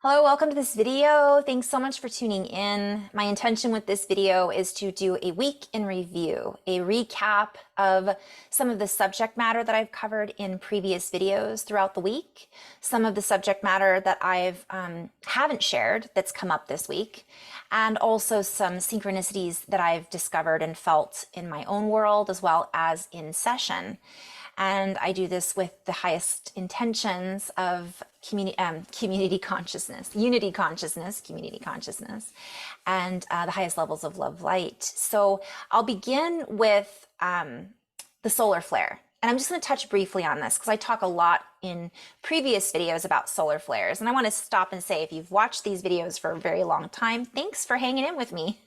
Hello, welcome to this video. Thanks so much for tuning in. My intention with this video is to do a week in review, a recap of some of the subject matter that I've covered in previous videos throughout the week, some of the subject matter that haven't shared that's come up this week, and also some synchronicities that I've discovered and felt in my own world as well as in session. And I do this with the highest intentions of community consciousness, unity consciousness, community consciousness, and the highest levels of love light. So I'll begin with the solar flare. And I'm just going to touch briefly on this because I talk a lot in previous videos about solar flares. And I want to stop and say, if you've watched these videos for a very long time, thanks for hanging in with me.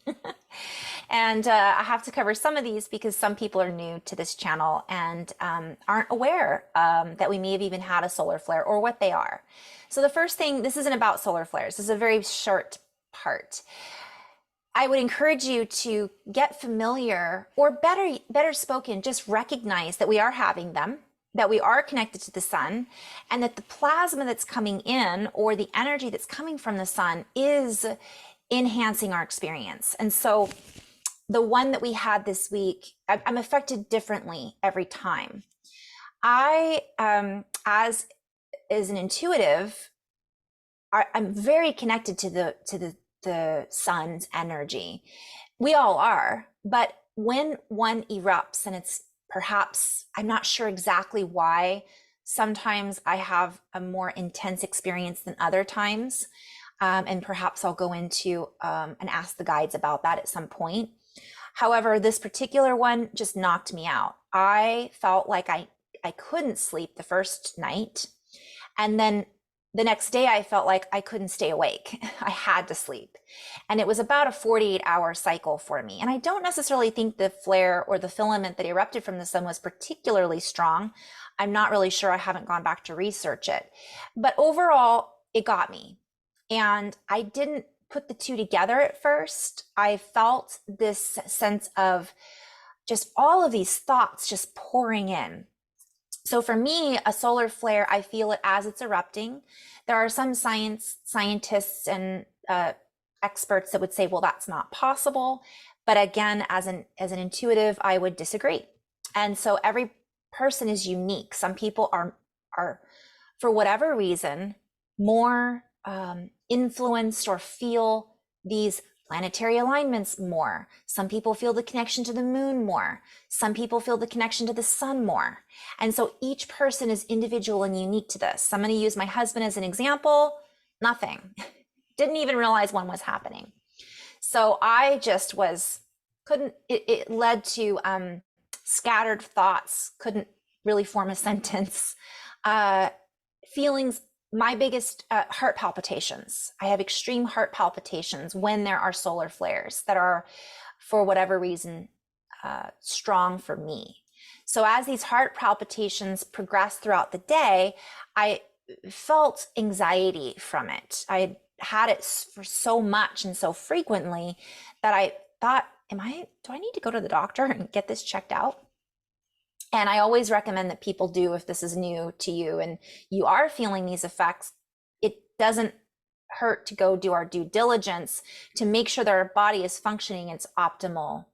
And I have to cover some of these because some people are new to this channel and aren't aware that we may have even had a solar flare or what they are. So the first thing, this isn't about solar flares. This is a very short part. I would encourage you to get familiar, or better spoken, just recognize that we are having them, that we are connected to the sun, and that the plasma that's coming in, or the energy that's coming from the sun, is enhancing our experience. And so the one that we had this week, I'm affected differently every time. I, as an intuitive, I'm very connected to the sun's energy. We all are, but when one erupts, and it's perhaps, I'm not sure exactly why, sometimes I have a more intense experience than other times. And perhaps I'll go into and ask the guides about that at some point. However, this particular one just knocked me out. I felt like I couldn't sleep the first night. And then the next day I felt like I couldn't stay awake. I had to sleep. And it was about a 48-hour cycle for me. And I don't necessarily think the flare or the filament that erupted from the sun was particularly strong. I'm not really sure. I haven't gone back to research it. But overall, it got me. And I didn't put the two together at first. I felt this sense of just all of these thoughts just pouring in. So for me, a solar flare, I feel it as it's erupting. There are some scientists and experts that would say, well, that's not possible. But again, as an intuitive, I would disagree. And so every person is unique. Some people are for whatever reason, more influenced or feel these planetary alignments more. Some people feel the connection to the moon more. Some people feel the connection to the sun more. And so each person is individual and unique to this. I'm going to use my husband as an example. Nothing. Didn't even realize one was happening. So I just it led to scattered thoughts, couldn't really form a sentence. Feelings, my biggest heart palpitations. I have extreme heart palpitations when there are solar flares that are, for whatever reason, strong for me. So as these heart palpitations progressed throughout the day, I felt anxiety from it. I had it for so much and so frequently that I thought, do I need to go to the doctor and get this checked out? And I always recommend that people do, if this is new to you and you are feeling these effects, it doesn't hurt to go do our due diligence to make sure that our body is functioning its optimal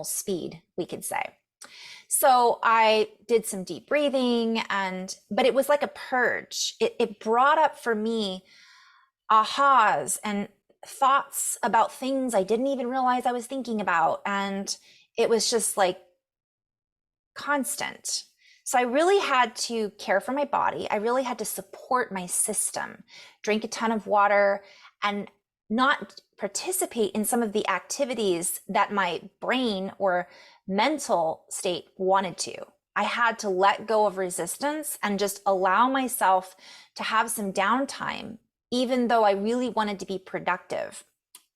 speed, we could say. So I did some deep breathing, but it was like a purge. It brought up for me ahas and thoughts about things I didn't even realize I was thinking about. And it was just like constant. So I really had to care for my body. I really had to support my system, drink a ton of water, and not participate in some of the activities that my brain or mental state wanted to. I had to let go of resistance and just allow myself to have some downtime, even though I really wanted to be productive.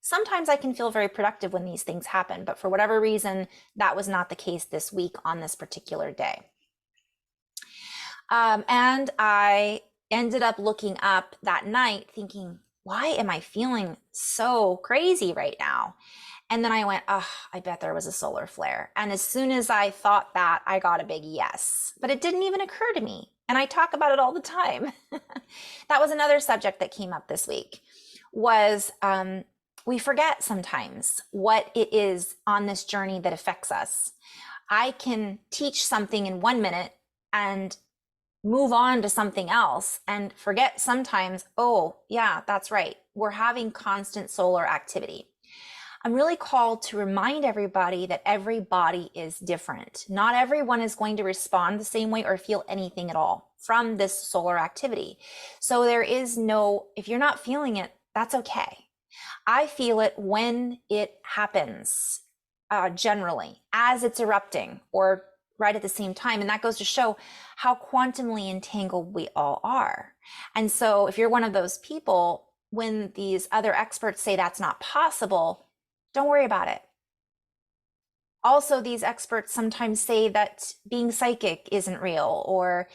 Sometimes I can feel very productive when these things happen, but for whatever reason, that was not the case this week on this particular day. And I ended up looking up that night thinking, why am I feeling so crazy right now? And then I went, oh, I bet there was a solar flare. And as soon as I thought that, I got a big yes. But it didn't even occur to me And I talk about it all the time. That was another subject that came up this week was we forget sometimes what it is on this journey that affects us. I can teach something in 1 minute and move on to something else and forget sometimes, oh, yeah, that's right. We're having constant solar activity. I'm really called to remind everybody that every body is different. Not everyone is going to respond the same way or feel anything at all from this solar activity. So there is no, if you're not feeling it, that's okay. I feel it when it happens, generally, as it's erupting or right at the same time. And that goes to show how quantumly entangled we all are. And so if you're one of those people, when these other experts say that's not possible, don't worry about it. Also, these experts sometimes say that being psychic isn't real, or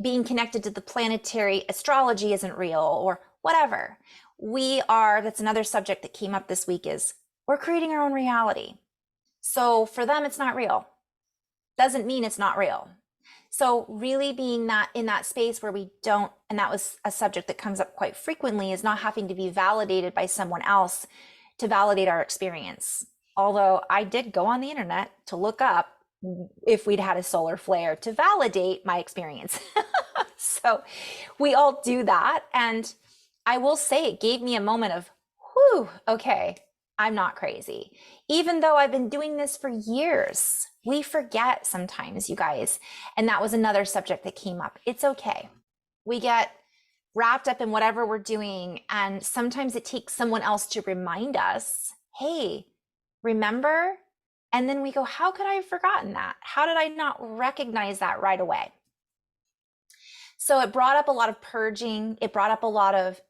being connected to the planetary astrology isn't real, or whatever. That's another subject that came up this week, is we're creating our own reality. So for them, it's not real. Doesn't mean it's not real. So really being that in that space where we don't, and that was a subject that comes up quite frequently, is not having to be validated by someone else to validate our experience. Although I did go on the internet to look up if we'd had a solar flare to validate my experience. So we all do that. And I will say it gave me a moment of, whew, okay, I'm not crazy. Even though I've been doing this for years, we forget sometimes, you guys. And that was another subject that came up. It's okay. We get wrapped up in whatever we're doing. And sometimes it takes someone else to remind us, hey, remember? And then we go, how could I have forgotten that? How did I not recognize that right away? So it brought up a lot of purging. It brought up a lot of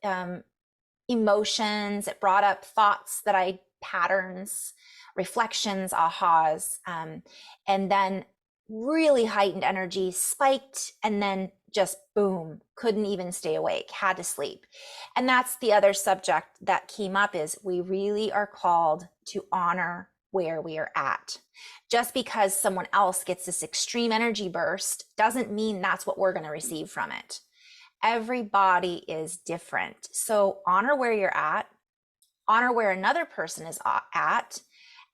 emotions. It brought up thoughts that patterns, reflections, ahas, and then really heightened energy, spiked, and then just boom, couldn't even stay awake, had to sleep. And that's the other subject that came up, is we really are called to honor where we are at. Just because someone else gets this extreme energy burst doesn't mean that's what we're going to receive from it. Every body is different. So honor where you're at, honor where another person is at,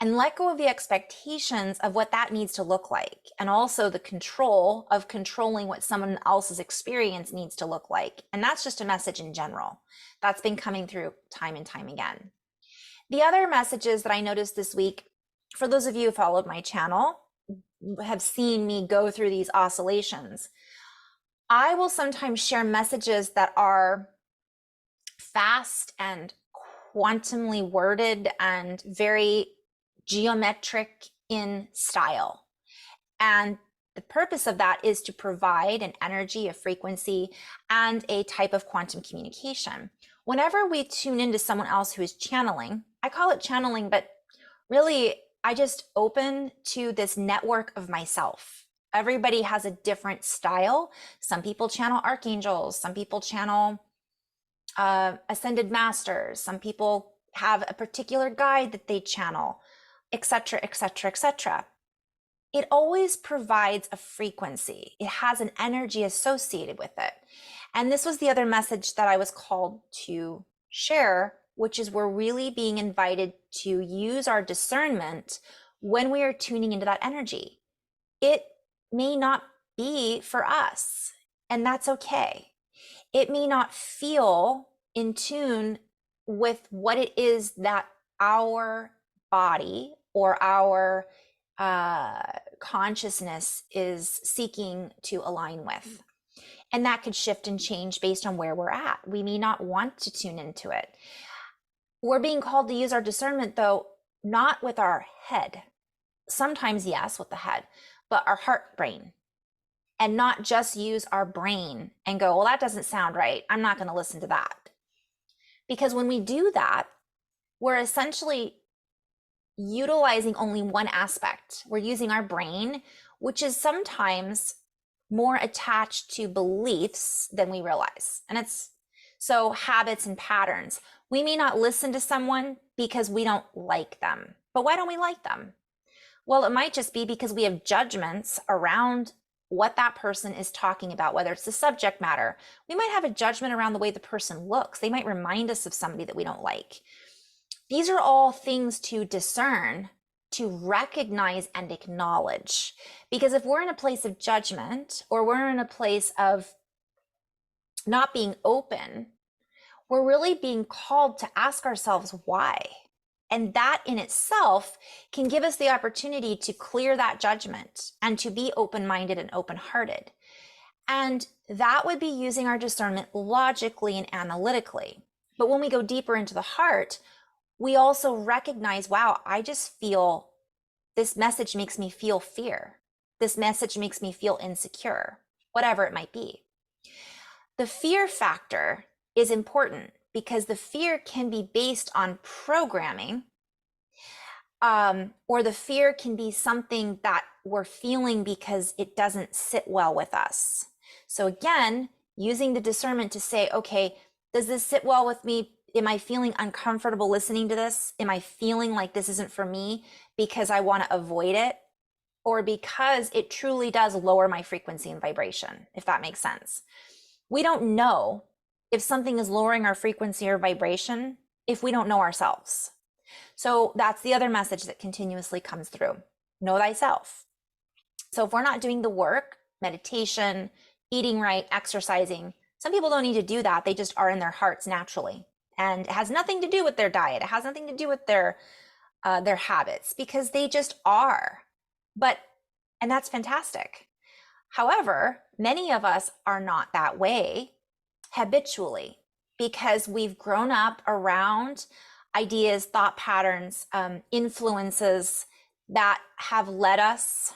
and let go of the expectations of what that needs to look like. And also the control of controlling what someone else's experience needs to look like. And that's just a message in general that's been coming through time and time again. The other messages that I noticed this week, for those of you who followed my channel, have seen me go through these oscillations. I will sometimes share messages that are fast and quantumly worded and very geometric in style. And the purpose of that is to provide an energy, a frequency, and a type of quantum communication. Whenever we tune into someone else who is channeling, I call it channeling, but really I just open to this network of myself. Everybody has a different style. Some people channel archangels, some people channel ascended masters, some people have a particular guide that they channel, etc., etc., etc. It always provides a frequency. It has an energy associated with it. And this was the other message that I was called to share, which is we're really being invited to use our discernment when we are tuning into that energy. It may not be for us, and that's okay. It may not feel in tune with what it is that our body or our consciousness is seeking to align with. And that could shift and change based on where we're at. We may not want to tune into it. We're being called to use our discernment, though, not with our head. Sometimes, yes, with the head, but our heart, brain. And not just use our brain and go, well, that doesn't sound right. I'm not going to listen to that. Because when we do that, we're essentially utilizing only one aspect. We're using our brain, which is sometimes more attached to beliefs than we realize. And it's so habits and patterns. We may not listen to someone because we don't like them. But why don't we like them? Well, it might just be because we have judgments around what that person is talking about, whether it's the subject matter. We might have a judgment around the way the person looks. They might remind us of somebody that we don't like. These are all things to discern, to recognize and acknowledge. Because if we're in a place of judgment, or we're in a place of not being open, we're really being called to ask ourselves why. And that in itself can give us the opportunity to clear that judgment and to be open-minded and open-hearted. And that would be using our discernment logically and analytically. But when we go deeper into the heart, we also recognize, wow, I just feel this message makes me feel fear. This message makes me feel insecure, whatever it might be. The fear factor is important because the fear can be based on programming, or the fear can be something that we're feeling because it doesn't sit well with us. So again, using the discernment to say, okay, does this sit well with me? Am I feeling uncomfortable listening to this? Am I feeling like this isn't for me because I want to avoid it? Or because it truly does lower my frequency and vibration, if that makes sense. We don't know if something is lowering our frequency or vibration if we don't know ourselves. So that's the other message that continuously comes through. Know thyself. So if we're not doing the work, meditation, eating right, exercising, some people don't need to do that. They just are in their hearts naturally. And it has nothing to do with their diet. It has nothing to do with their habits, because they just are. And that's fantastic. However, many of us are not that way habitually because we've grown up around ideas, thought patterns, influences that have led us.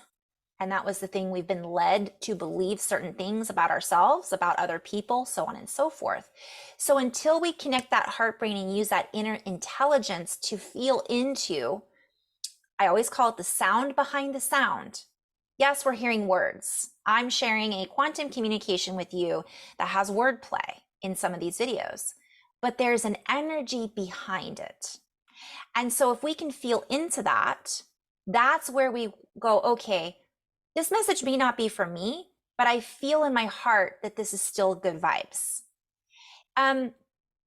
And that was the thing, we've been led to believe certain things about ourselves, about other people, so on and so forth. So until we connect that heart brain and use that inner intelligence to feel into, I always call it the sound behind the sound. Yes, we're hearing words. I'm sharing a quantum communication with you that has wordplay in some of these videos, but there's an energy behind it. And so if we can feel into that, that's where we go, okay, this message may not be for me, but I feel in my heart that this is still good vibes.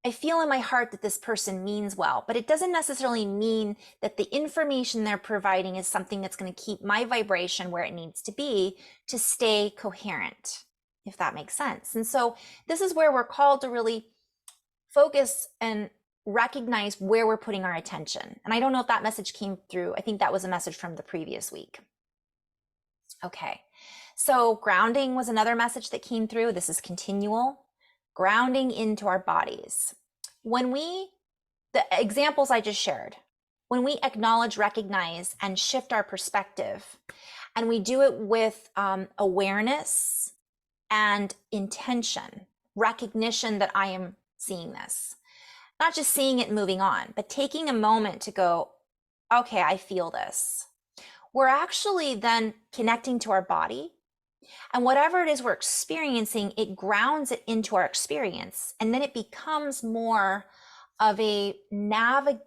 I feel in my heart that this person means well, but it doesn't necessarily mean that the information they're providing is something that's going to keep my vibration where it needs to be to stay coherent, if that makes sense. And so this is where we're called to really focus and recognize where we're putting our attention. And I don't know if that message came through. I think that was a message from the previous week. Okay, so grounding was another message that came through. This is continual. Grounding into our bodies. The examples I just shared, when we acknowledge, recognize, and shift our perspective, and we do it with awareness and intention, recognition that I am seeing this, not just seeing it and moving on, but taking a moment to go, okay, I feel this. We're actually then connecting to our body, and whatever it is we're experiencing, it grounds it into our experience. And then it becomes more of a navigatable.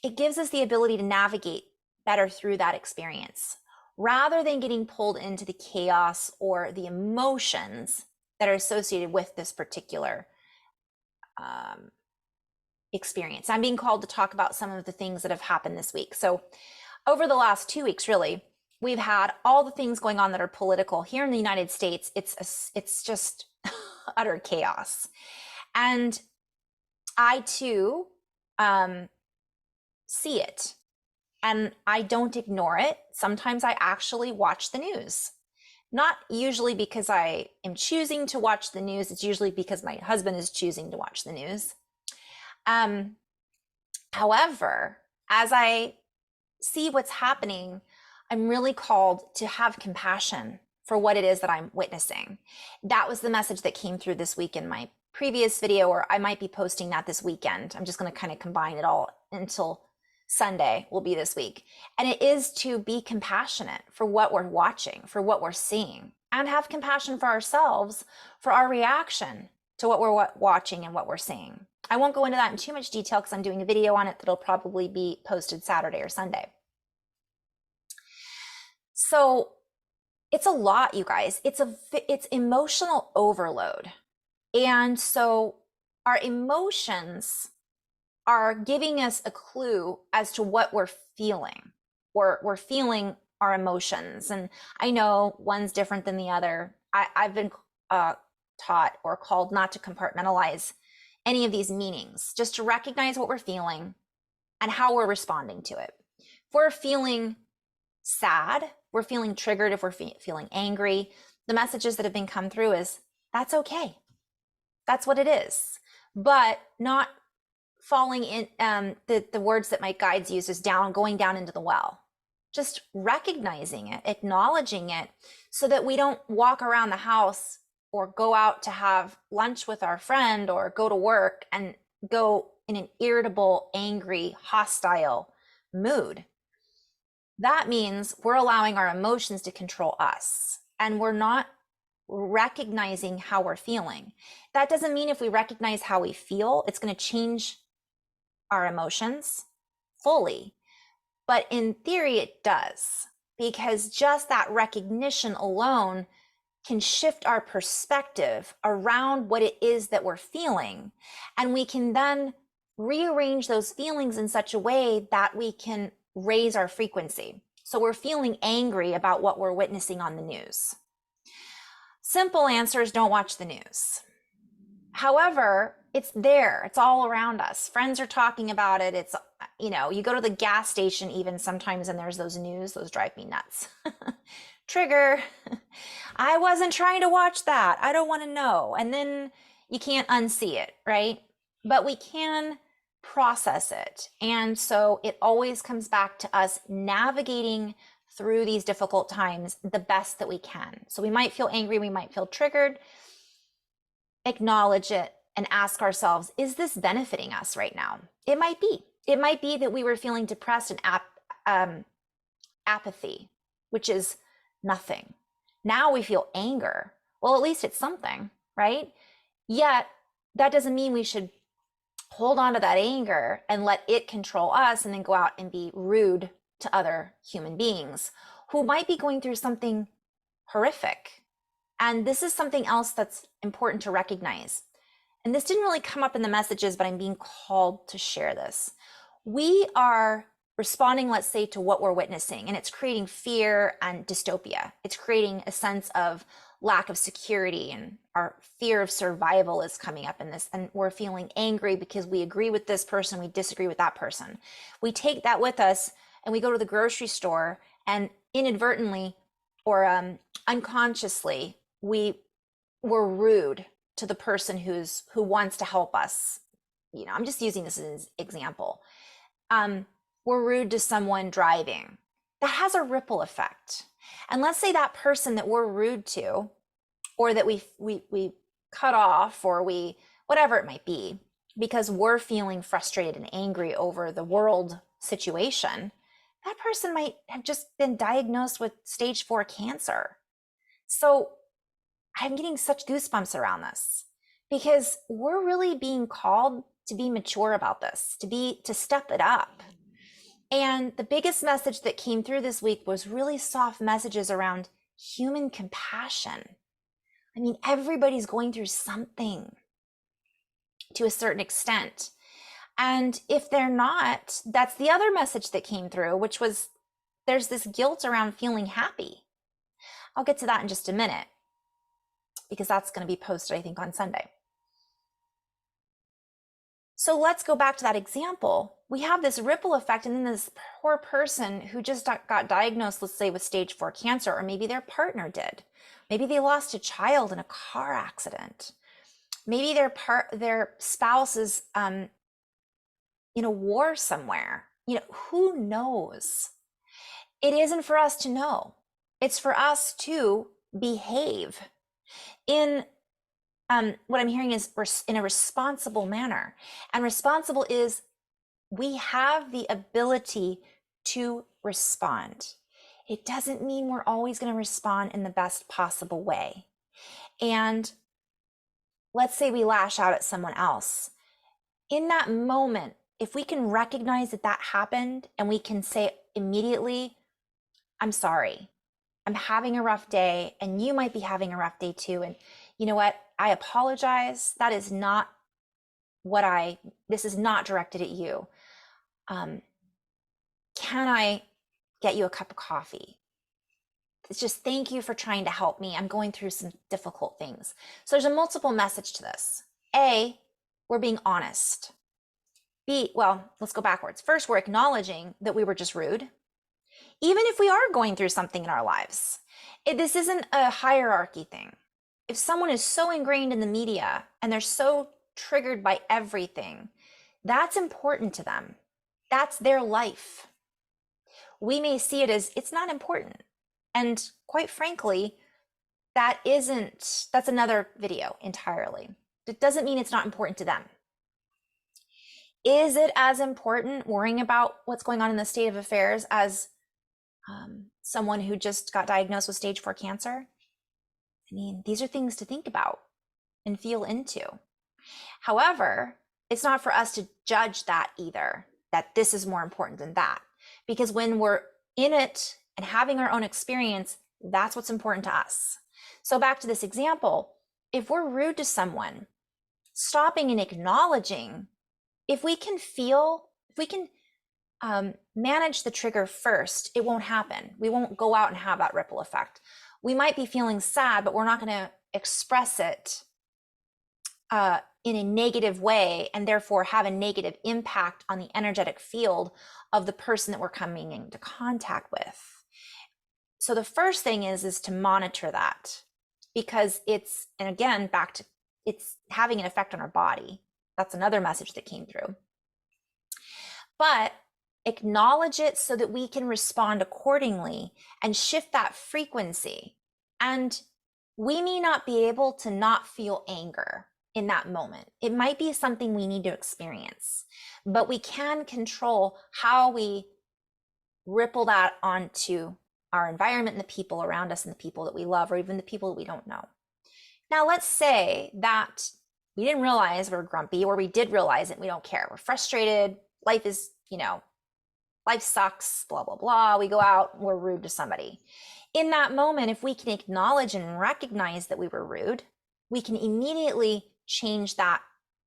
It gives us the ability to navigate better through that experience rather than getting pulled into the chaos or the emotions that are associated with this particular experience. I'm being called to talk about some of the things that have happened this week. So over the last 2 weeks, really, we've had all the things going on that are political here in the United States. It's just utter chaos. And I too see it, and I don't ignore it. Sometimes I actually watch the news. Not usually because I am choosing to watch the news. It's usually because my husband is choosing to watch the news. However, as I see what's happening, I'm really called to have compassion for what it is that I'm witnessing. That was the message that came through this week in my previous video, or I might be posting that this weekend. I'm just going to kind of combine it all until Sunday will be this week. And it is to be compassionate for what we're watching, for what we're seeing, and have compassion for ourselves for our reaction to what we're watching and what we're seeing. I won't go into that in too much detail because I'm doing a video on it that'll probably be posted Saturday or Sunday. So it's a lot, you guys. It's emotional overload. And so our emotions are giving us a clue as to what we're feeling. We're feeling our emotions. And I know one's different than the other. I've been taught or called not to compartmentalize any of these meanings, just to recognize what we're feeling and how we're responding to it. If we're feeling sad, we're feeling triggered, if we're feeling angry, the messages that have been come through is that's okay. That's what it is. But not falling in the words that my guides use is going down into the well. Just recognizing it, acknowledging it, so that we don't walk around the house or go out to have lunch with our friend or go to work and go in an irritable, angry, hostile mood. That means we're allowing our emotions to control us, and we're not recognizing how we're feeling. That doesn't mean if we recognize how we feel, it's going to change our emotions fully. But in theory, it does, because just that recognition alone can shift our perspective around what it is that we're feeling. And we can then rearrange those feelings in such a way that we can raise our frequency. So we're feeling angry about what we're witnessing on the news. Simple answer is don't watch the news. However, it's there. It's all around us. Friends are talking about it. It's, you go to the gas station even sometimes and there's those news. Those drive me nuts. Trigger. I wasn't trying to watch that. I don't want to know. And then you can't unsee it, right? But we can process it. And so it always comes back to us navigating through these difficult times the best that we can. So we might feel angry. We might feel triggered. Acknowledge it and ask ourselves, is this benefiting us right now? It might be. It might be that we were feeling depressed and apathy, which is nothing. Now we feel anger. Well, at least it's something, right? Yet that doesn't mean we should hold on to that anger and let it control us and then go out and be rude to other human beings who might be going through something horrific. And this is something else that's important to recognize. And this didn't really come up in the messages, but I'm being called to share this. We are responding, let's say, to what we're witnessing, and it's creating fear and dystopia. It's creating a sense of lack of security, and our fear of survival is coming up in this. And we're feeling angry because we agree with this person, we disagree with that person. We take that with us and we go to the grocery store, and inadvertently or unconsciously, we were rude to the person who wants to help us. I'm just using this as an example. We're rude to someone driving. That has a ripple effect. And let's say that person that we're rude to, or that we cut off, or whatever it might be, because we're feeling frustrated and angry over the world situation, that person might have just been diagnosed with stage 4 cancer. So I'm getting such goosebumps around this, because we're really being called to be mature about this, to step it up. And the biggest message that came through this week was really soft messages around human compassion. I mean, everybody's going through something to a certain extent. And if they're not, that's the other message that came through, which was there's this guilt around feeling happy. I'll get to that in just a minute, because that's going to be posted, I think, on Sunday. So let's go back to that example. We have this ripple effect, and then this poor person who just got diagnosed, let's say, with stage 4 cancer, or maybe their partner did. Maybe they lost a child in a car accident. Maybe their spouse is in a war somewhere. Who knows? It isn't for us to know. It's for us to behave in what I'm hearing is in a responsible manner. And responsible is we have the ability to respond. It doesn't mean we're always going to respond in the best possible way. And let's say we lash out at someone else. In that moment, if we can recognize that happened, and we can say immediately, I'm sorry. I'm having a rough day, and you might be having a rough day too. And you know what? I apologize. That is not this is not directed at you. Can I get you a cup of coffee? It's just thank you for trying to help me. I'm going through some difficult things. So there's a multiple message to this. A, we're being honest. B, well, let's go backwards. First, we're acknowledging that we were just rude. Even if we are going through something in our lives, this isn't a hierarchy thing. If someone is so ingrained in the media and they're so triggered by everything, that's important to them. That's their life. We may see it as it's not important. And quite frankly, that's another video entirely. It doesn't mean it's not important to them. Is it as important worrying about what's going on in the state of affairs as someone who just got diagnosed with stage 4 cancer? I mean, these are things to think about and feel into. However, it's not for us to judge that either, that this is more important than that. Because when we're in it and having our own experience, that's what's important to us. So back to this example, if we're rude to someone, stopping and acknowledging, if we can manage the trigger first, it won't happen. We won't go out and have that ripple effect. We might be feeling sad, but we're not going to express it in a negative way, and therefore have a negative impact on the energetic field of the person that we're coming into contact with. So the first thing is to monitor that, because it's having an effect on our body. That's another message that came through. But acknowledge it so that we can respond accordingly and shift that frequency. And we may not be able to not feel anger in that moment. It might be something we need to experience, but we can control how we ripple that onto our environment and the people around us and the people that we love, or even the people that we don't know. Now, let's say that we didn't realize we're grumpy, or we did realize it, we don't care. We're frustrated. Life sucks, blah, blah, blah. We go out, we're rude to somebody. In that moment, if we can acknowledge and recognize that we were rude, we can immediately change that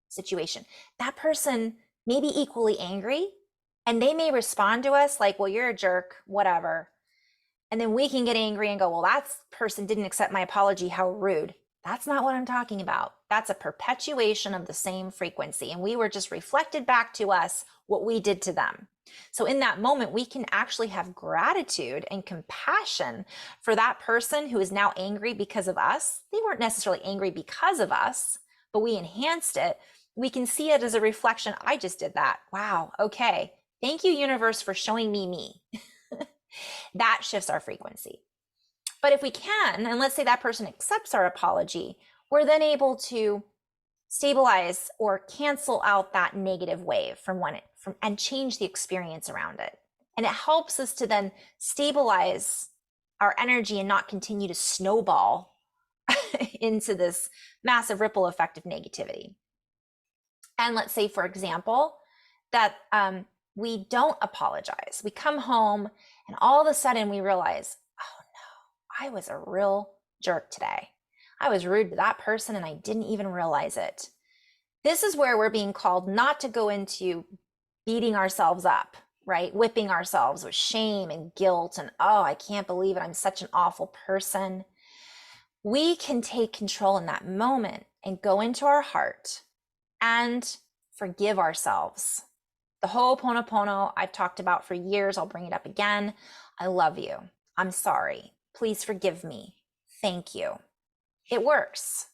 situation. That person may be equally angry, and they may respond to us like, well, you're a jerk, whatever. And then we can get angry and go, well, that person didn't accept my apology, how rude. That's not what I'm talking about. That's a perpetuation of the same frequency. And we were just reflected back to us what we did to them. So in that moment, we can actually have gratitude and compassion for that person who is now angry because of us. They weren't necessarily angry because of us, but we enhanced it. We can see it as a reflection. I just did that. Wow. Okay. Thank you, universe, for showing me. That shifts our frequency. But if we can, and let's say that person accepts our apology, we're then able to stabilize or cancel out that negative wave and change the experience around it. And it helps us to then stabilize our energy and not continue to snowball into this massive ripple effect of negativity. And let's say, for example, that we don't apologize. We come home and all of a sudden we realize, oh no, I was a real jerk today. I was rude to that person and I didn't even realize it. This is where we're being called not to go into beating ourselves up, right? Whipping ourselves with shame and guilt and, oh, I can't believe it, I'm such an awful person. We can take control in that moment and go into our heart and forgive ourselves. The Ho'oponopono I've talked about for years. I'll bring it up again. I love you. I'm sorry. Please forgive me. Thank you. It works.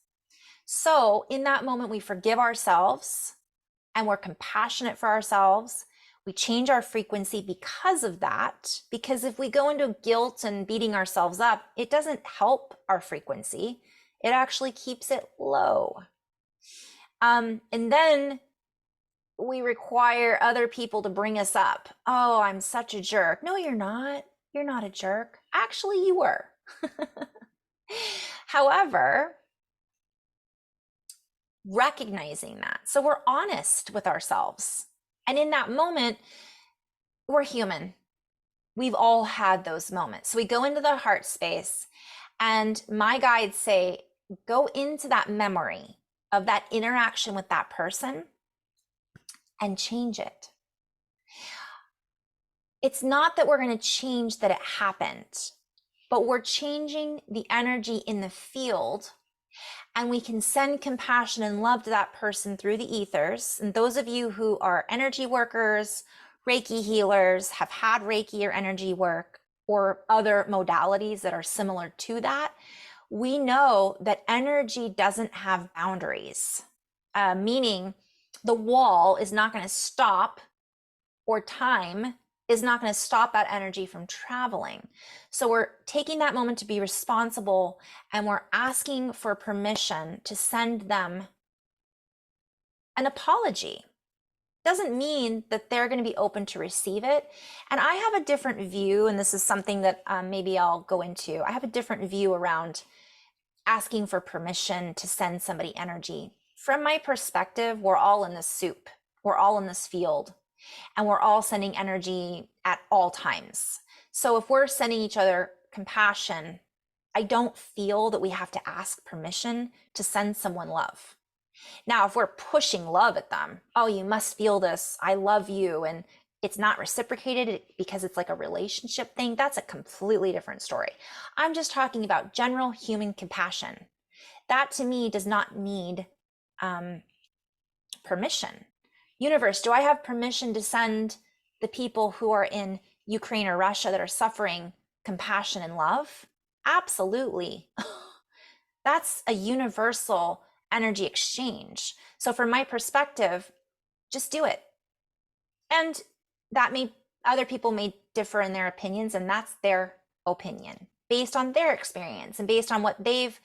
So in that moment, we forgive ourselves and we're compassionate for ourselves. We change our frequency because of that. Because if we go into guilt and beating ourselves up, it doesn't help our frequency. It actually keeps it low. And then we require other people to bring us up. Oh, I'm such a jerk. No, you're not. You're not a jerk. Actually, you were. However, recognizing that. So we're honest with ourselves. And in that moment, we're human. We've all had those moments. So we go into the heart space, and my guides say, go into that memory of that interaction with that person and change it. It's not that we're going to change that it happened, but we're changing the energy in the field, and we can send compassion and love to that person through the ethers. And those of you who are energy workers, Reiki healers, have had Reiki or energy work or other modalities that are similar to that, we know that energy doesn't have boundaries, meaning the wall is not going to stop, or time is not going to stop that energy from traveling. So we're taking that moment to be responsible, and we're asking for permission to send them an apology. Doesn't mean that they're going to be open to receive it. And I have a different view, and this is something that maybe I'll go into. I have a different view around asking for permission to send somebody energy. From my perspective, we're all in this soup. We're all in this field, and we're all sending energy at all times. So if we're sending each other compassion, I don't feel that we have to ask permission to send someone love. Now, if we're pushing love at them, oh, you must feel this, I love you, and it's not reciprocated because it's like a relationship thing, that's a completely different story. I'm just talking about general human compassion. That to me does not need permission. Universe, do I have permission to send the people who are in Ukraine or Russia that are suffering compassion and love? Absolutely. That's a universal energy exchange. So from my perspective, just do it. And that other people may differ in their opinions, and that's their opinion based on their experience and based on what they've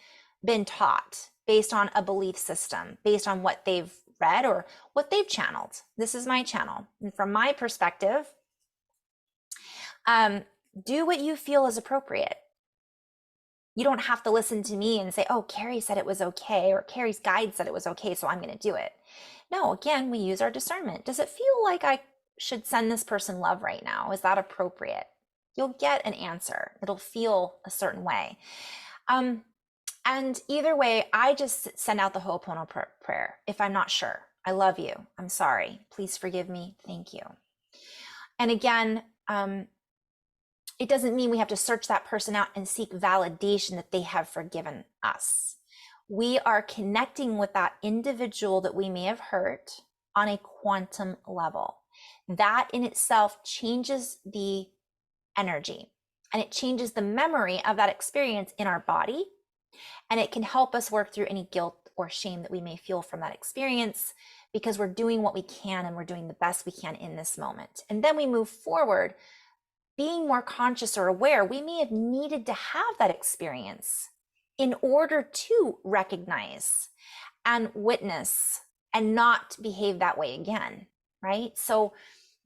been taught, based on a belief system, based on what they've read or what they've channeled. This is my channel. And from my perspective, do what you feel is appropriate. You don't have to listen to me and say, oh, Carrie said it was okay, or Carrie's guide said it was okay, so I'm going to do it. No, again, we use our discernment. Does it feel like I should send this person love right now? Is that appropriate? You'll get an answer. It'll feel a certain way. And either way, I just send out the Ho'oponopono prayer if I'm not sure. I love you. I'm sorry. Please forgive me. Thank you. And again, it doesn't mean we have to search that person out and seek validation that they have forgiven us. We are connecting with that individual that we may have hurt on a quantum level. That in itself changes the energy, and it changes the memory of that experience in our body, and it can help us work through any guilt or shame that we may feel from that experience, because we're doing what we can and we're doing the best we can in this moment. And then we move forward being more conscious or aware. We may have needed to have that experience in order to recognize and witness and not behave that way again, right? So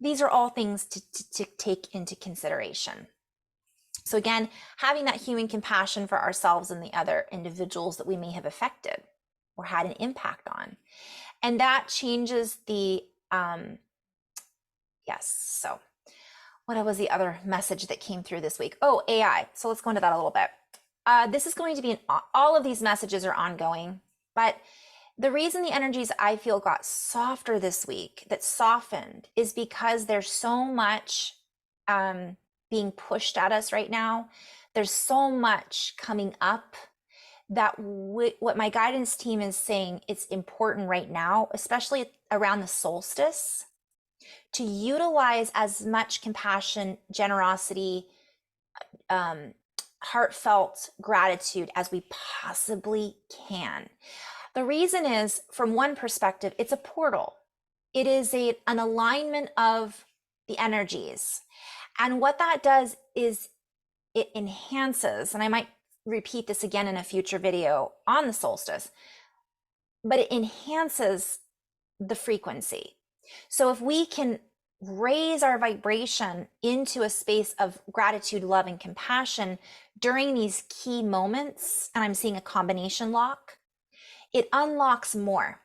these are all things to take into consideration. So again, having that human compassion for ourselves and the other individuals that we may have affected or had an impact on. And that changes the, yes, so what was the other message that came through this week? Oh, AI. So let's go into that a little bit. This is going to be, all of these messages are ongoing, but the reason the energies I feel got softer this week, that softened, is because there's so much being pushed at us right now. There's so much coming up that what my guidance team is saying, it's important right now, especially around the solstice, to utilize as much compassion, generosity, heartfelt gratitude as we possibly can. The reason is, from one perspective, it's a portal. It is an alignment of the energies. And what that does is it enhances, and I might repeat this again in a future video on the solstice, but it enhances the frequency. So if we can raise our vibration into a space of gratitude, love, and compassion during these key moments, and I'm seeing a combination lock, it unlocks more.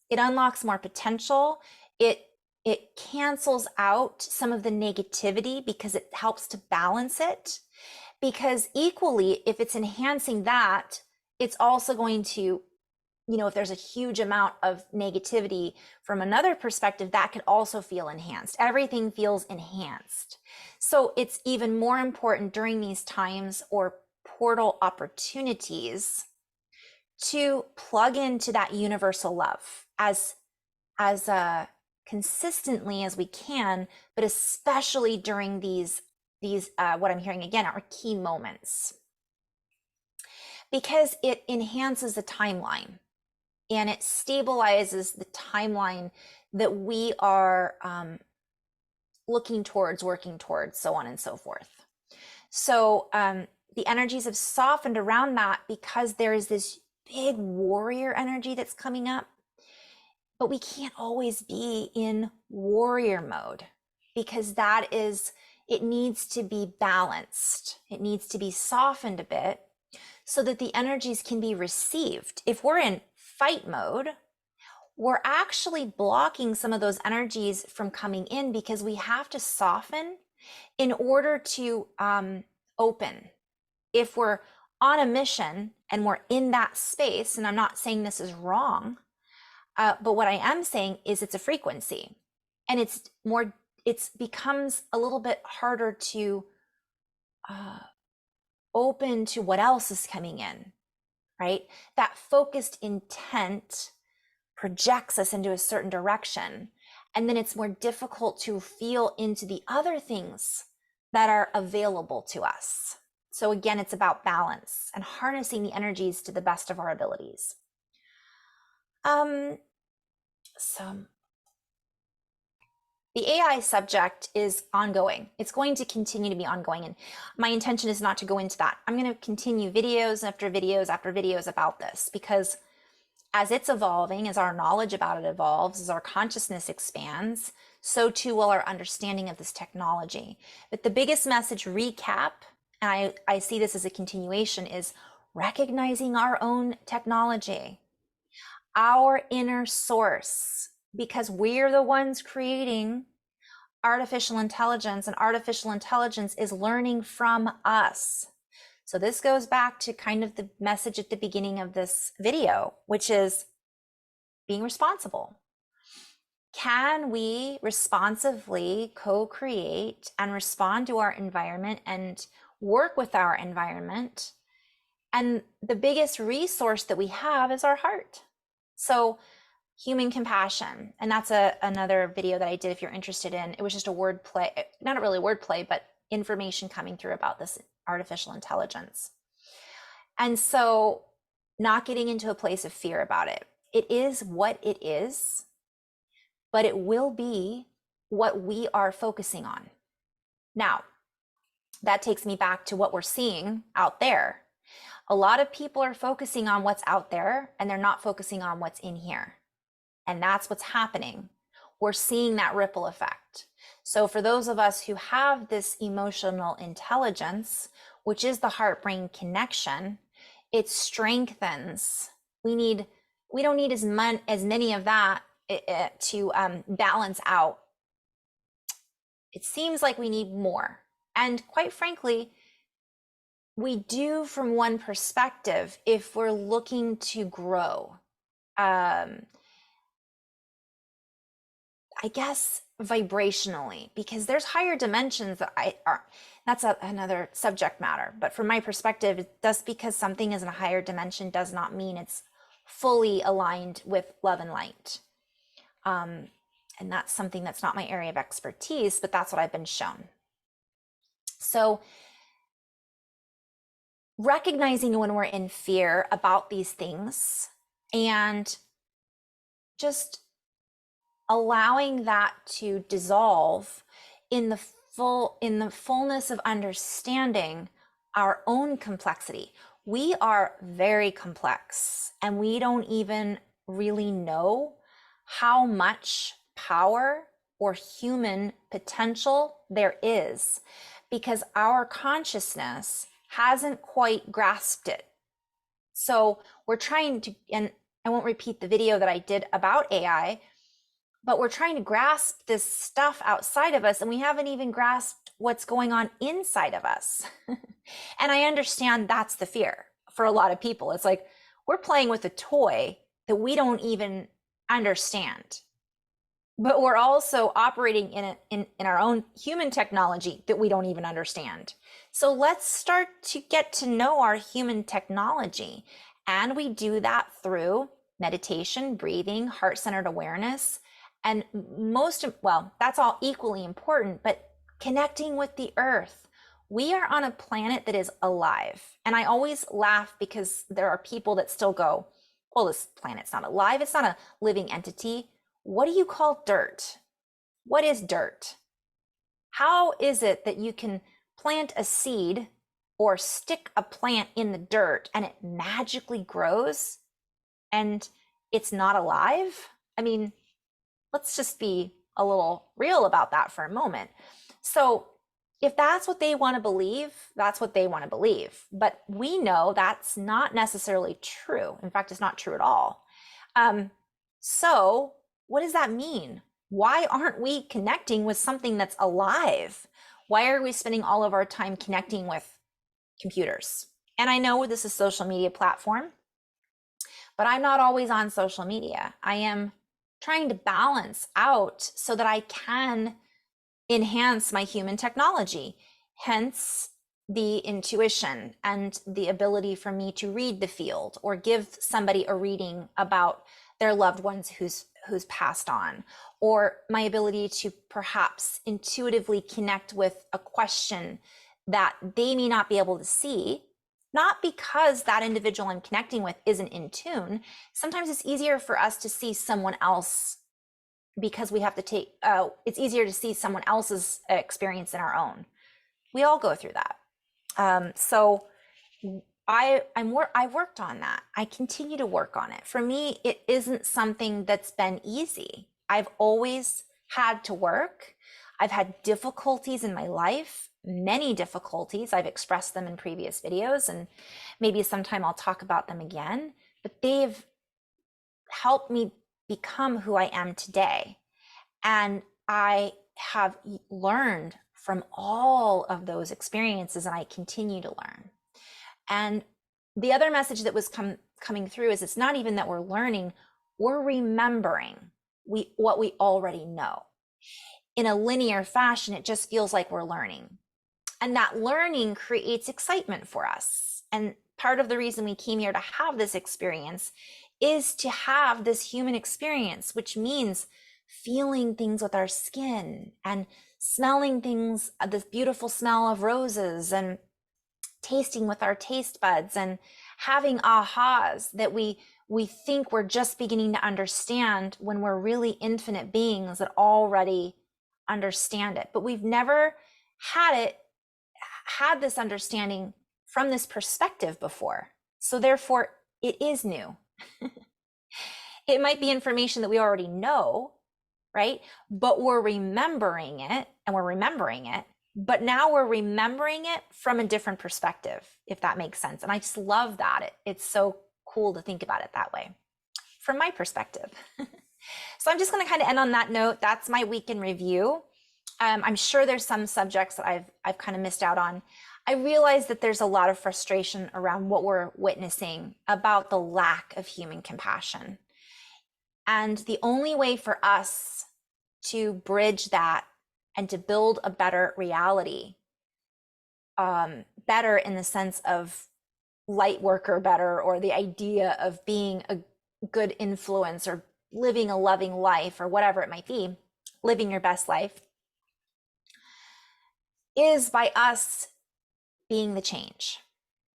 It unlocks more potential. It it cancels out some of the negativity because it helps to balance it. Because equally, if it's enhancing that, it's also going to, if there's a huge amount of negativity from another perspective, that could also feel enhanced. Everything feels enhanced. So it's even more important during these times or portal opportunities to plug into that universal love as consistently as we can, but especially during these what I'm hearing again are key moments, because it enhances the timeline and it stabilizes the timeline that we are looking towards, working towards, so on and so forth. So the energies have softened around that because there is this big warrior energy that's coming up. But we can't always be in warrior mode because it needs to be balanced. It needs to be softened a bit so that the energies can be received. If we're in fight mode, we're actually blocking some of those energies from coming in because we have to soften in order to open. If we're on a mission and we're in that space, and I'm not saying this is wrong, but what I am saying is it's a frequency, and it becomes a little bit harder to open to what else is coming in, right? That focused intent projects us into a certain direction, and then it's more difficult to feel into the other things that are available to us. So again, it's about balance and harnessing the energies to the best of our abilities. So the AI subject is ongoing. It's going to continue to be ongoing. And my intention is not to go into that. I'm going to continue videos after videos after videos about this, because as it's evolving, as our knowledge about it evolves, as our consciousness expands, so too will our understanding of this technology. But the biggest message recap, and I see this as a continuation, is recognizing our own technology, our inner source, because we're the ones creating artificial intelligence, and artificial intelligence is learning from us. So this goes back to kind of the message at the beginning of this video, which is being responsible. Can we responsively co-create and respond to our environment and work with our environment? And the biggest resource that we have is our heart. So human compassion, and that's another video that I did if you're interested in. It was just a word play, not really a word play, but information coming through about this artificial intelligence. And so not getting into a place of fear about it. It is what it is, but it will be what we are focusing on. Now, that takes me back to what we're seeing out there. A lot of people are focusing on what's out there, and they're not focusing on what's in here. And that's what's happening. We're seeing that ripple effect. So for those of us who have this emotional intelligence, which is the heart-brain connection, it strengthens. We don't need as many of that to balance out. It seems like we need more. And quite frankly, we do from one perspective if we're looking to grow. I guess vibrationally, because there's higher dimensions that that's another subject matter. But from my perspective, just because something is in a higher dimension does not mean it's fully aligned with love and light. And that's something that's not my area of expertise, but that's what I've been shown. So recognizing when we're in fear about these things and just allowing that to dissolve in the fullness of understanding our own complexity. We are very complex, and we don't even really know how much power or human potential there is, because our consciousness hasn't quite grasped it. So we're trying to, and I won't repeat the video that I did about AI, but we're trying to grasp this stuff outside of us, and we haven't even grasped what's going on inside of us. And I understand that's the fear for a lot of people. It's like we're playing with a toy that we don't even understand, but we're also operating in our own human technology that we don't even understand. So let's start to get to know our human technology. And we do that through meditation, breathing, heart-centered awareness, and that's all equally important, but connecting with the earth. We are on a planet that is alive. And I always laugh because there are people that still go, well, this planet's not alive. It's not a living entity. What do you call dirt? What is dirt? How is it that you can plant a seed or stick a plant in the dirt and it magically grows and it's not alive? I mean, let's just be a little real about that for a moment. So if that's what they want to believe, that's what they want to believe. But we know that's not necessarily true. In fact, it's not true at all. So what does that mean? Why aren't we connecting with something that's alive? Why are we spending all of our time connecting with computers? And I know this is a social media platform, but I'm not always on social media. I am trying to balance out so that I can enhance my human technology, hence the intuition and the ability for me to read the field or give somebody a reading about their loved ones who's passed on, or my ability to perhaps intuitively connect with a question that they may not be able to see, not because that individual I'm connecting with isn't in tune. Sometimes it's easier for us to see someone else because we have to it's easier to see someone else's experience than our own. We all go through that. So I worked on that. I continue to work on it. For me, it isn't something that's been easy. I've always had to work. I've had difficulties in my life, many difficulties. I've expressed them in previous videos, and maybe sometime I'll talk about them again, but they've helped me become who I am today. And I have learned from all of those experiences, and I continue to learn. And the other message that was coming through is it's not even that we're learning, we're remembering what we already know. In a linear fashion, it just feels like we're learning. And that learning creates excitement for us. And part of the reason we came here to have this experience is to have this human experience, which means feeling things with our skin and smelling things, this beautiful smell of roses, and tasting with our taste buds, and having ahas that we think we're just beginning to understand when we're really infinite beings that already understand it. But we've never had this understanding from this perspective before. So therefore, it is new. It might be information that we already know, right? But we're remembering it, but now we're remembering it from a different perspective, if that makes sense. And I just love that. It's so cool to think about it that way from my perspective. So I'm just going to kind of end on that note. That's my week in review. I'm sure there's some subjects that I've kind of missed out on. I realize that there's a lot of frustration around what we're witnessing about the lack of human compassion. And the only way for us to bridge that and to build a better reality, better in the sense of light worker better, or the idea of being a good influence or living a loving life, or whatever it might be, living your best life, is by us being the change,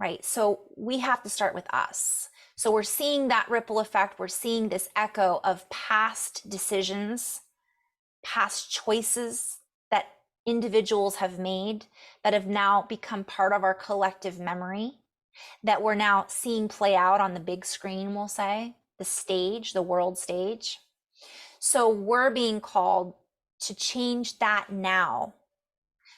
right? So we have to start with us. So we're seeing that ripple effect. We're seeing this echo of past decisions, past choices that individuals have made that have now become part of our collective memory, that we're now seeing play out on the big screen, we'll say, the stage, the world stage. So we're being called to change that now,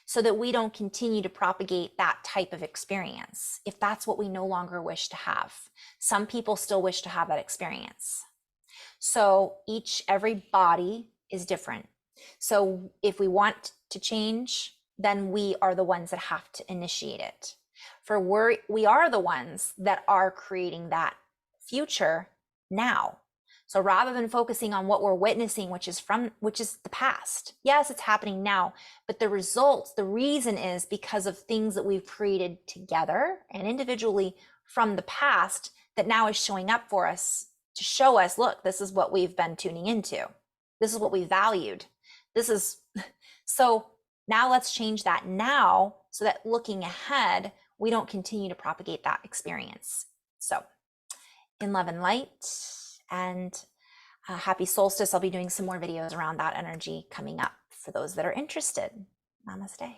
so that we don't continue to propagate that type of experience, if that's what we no longer wish to have. Some people still wish to have that experience. So every body is different. So if we want to change, then we are the ones that have to initiate it. For we are the ones that are creating that future now. So rather than focusing on what we're witnessing, which is the past, yes, it's happening now, but the results, the reason is because of things that we've created together and individually from the past that now is showing up for us to show us, look, this is what we've been tuning into. This is what we valued. So now let's change that now so that looking ahead, we don't continue to propagate that experience. So in love and light, and happy solstice. I'll be doing some more videos around that energy coming up for those that are interested. Namaste.